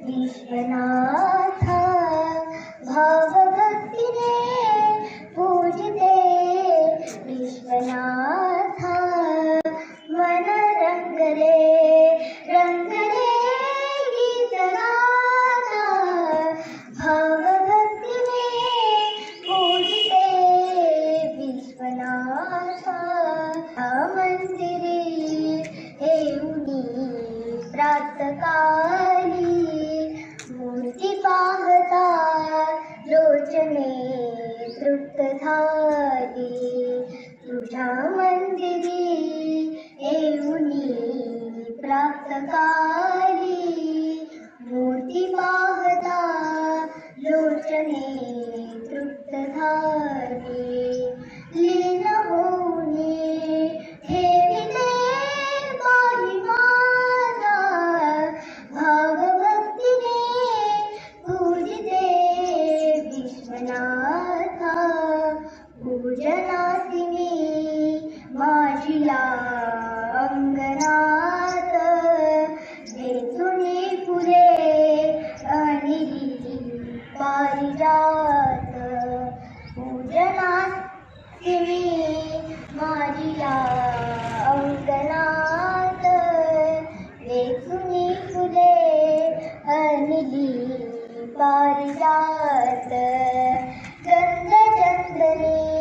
विश्वनाथा भावभक्तीने पूजिते विश्वनाथा मन रंगले गीत गाता भावभक्तीने पूजिते विश्वनाथा मंदिरी येऊनी प्रातकाली मूर्ती पाहता लोचने तृप्त झाली तुझ्या मंदिरी येऊनी प्रातकाली मूर्ती पाहता लोचने तृप्त झाली लीन होऊनी ठेविते पाही माझा भावभक्तीने पूजिते विश्वनाथा पूजनासी मी माझिया अंगणात वेचुनी फुले अनिली पारिजात पूजनासी मी माझिया अंगणात वेचुनी फुले अनिली पारिजात गंध चंदने